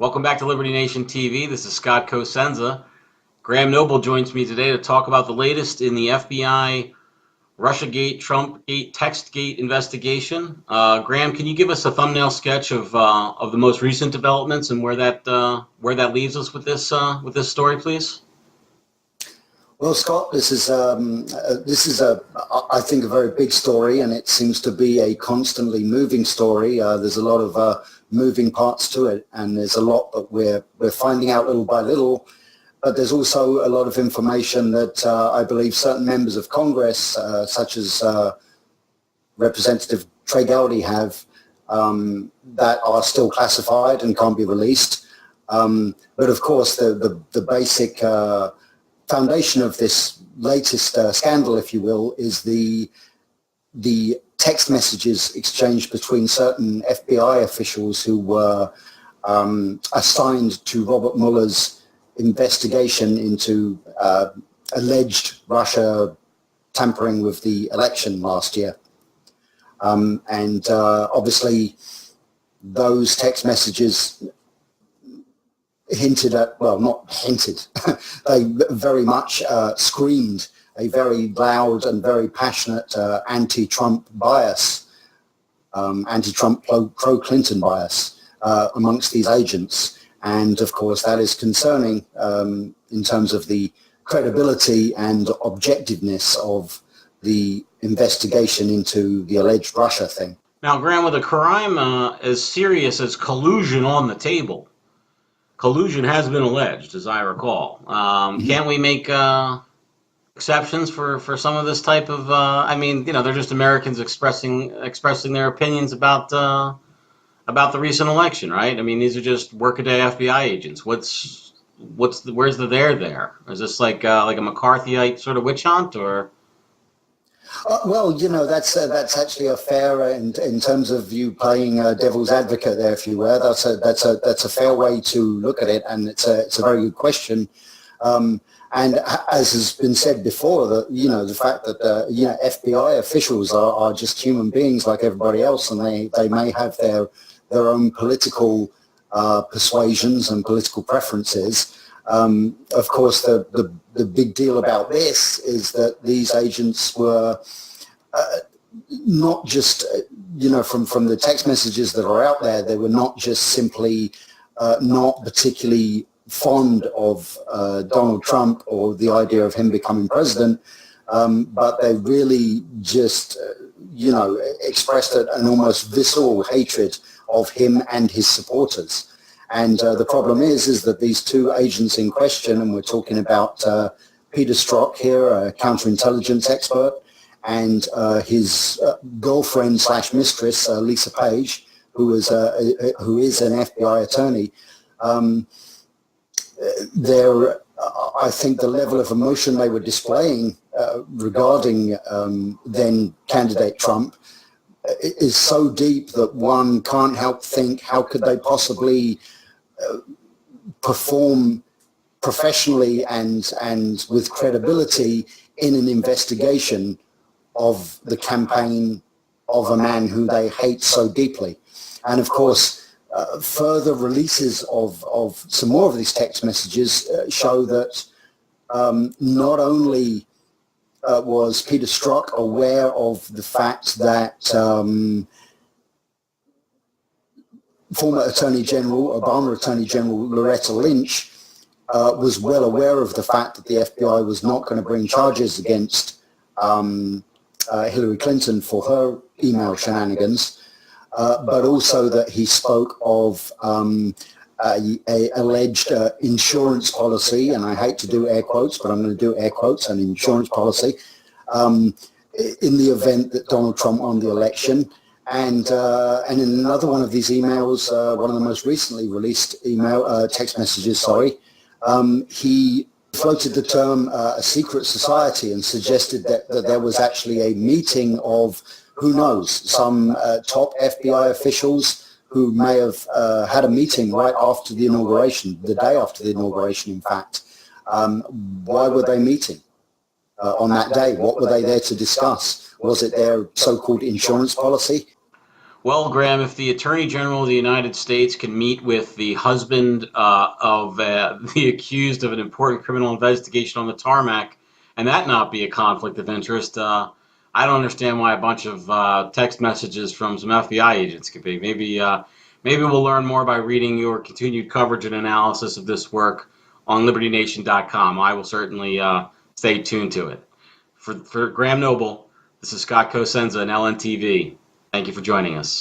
Welcome back to Liberty Nation TV. This is Scott Cosenza. Graham Noble joins me today to talk about the latest in the FBI Russiagate, Trumpgate, Textgate investigation. Graham, can you give us a thumbnail sketch of the most recent developments and where that leaves us with this story, please? Well, Scott, this is I think a very big story, and it seems to be a constantly moving story. There's a lot of moving parts to it, and there's a lot that we're finding out little by little. But there's also a lot of information that I believe certain members of Congress, such as Representative Trey Gowdy, have that are still classified and can't be released. But of course, the basic foundation of this latest scandal, if you will, is the text messages exchanged between certain FBI officials who were assigned to Robert Mueller's investigation into alleged Russia tampering with the election last year. And obviously, those text messages hinted at, well, not hinted, they very much screamed a very loud and very passionate anti-Trump bias, anti-Trump pro-Clinton bias amongst these agents. And of course, that is concerning in terms of the credibility and objectiveness of the investigation into the alleged Russia thing. Now, Graham, with a crime as serious as collusion on the table, collusion has been alleged, as I recall. Can't we make exceptions for some of this type of? I mean, they're just Americans expressing their opinions about the recent election, right? I mean, these are just workaday FBI agents. Where's the there? Is this like a McCarthyite sort of witch hunt, or? Well, that's actually a fair, in terms of you playing devil's advocate there, if you were. That's a fair way to look at it, and it's a very good question. And as has been said before, that the fact that FBI officials are just human beings like everybody else, and they may have their own political persuasions and political preferences. Of course, the big deal about this is that these agents were not just, from the text messages that are out there, they were not just simply not particularly fond of Donald Trump or the idea of him becoming president, but they really just, expressed an almost visceral hatred of him and his supporters. And the problem is that these two agents in question, and we're talking about Peter Strzok here, a counterintelligence expert, and his girlfriend slash mistress, Lisa Page, who is an FBI attorney. I think the level of emotion they were displaying regarding then candidate Trump is so deep that one can't help think, how could they possibly perform professionally and with credibility in an investigation of the campaign of a man who they hate so deeply. And of course, further releases of some more of these text messages show that not only was Peter Strzok aware of the fact that former Attorney General, Obama Attorney General Loretta Lynch was well aware of the fact that the FBI was not going to bring charges against Hillary Clinton for her email shenanigans, but also that he spoke of a alleged insurance policy, and I hate to do air quotes, but I'm going to do air quotes, an insurance policy, in the event that Donald Trump won the election. And in another one of these emails, one of the most recently released text messages, he floated the term a secret society and suggested that there was actually a meeting of, who knows, some top FBI officials who may have had a meeting right after the inauguration, the day after the inauguration, in fact. Why were they meeting on that day? What were they there to discuss? Was it their so-called insurance policy? Well, Graham, if the Attorney General of the United States can meet with the husband of the accused of an important criminal investigation on the tarmac, and that not be a conflict of interest, I don't understand why a bunch of text messages from some FBI agents could be. Maybe we'll learn more by reading your continued coverage and analysis of this work on LibertyNation.com. I will certainly stay tuned to it. For Graham Noble, this is Scott Cosenza and LNTV. Thank you for joining us.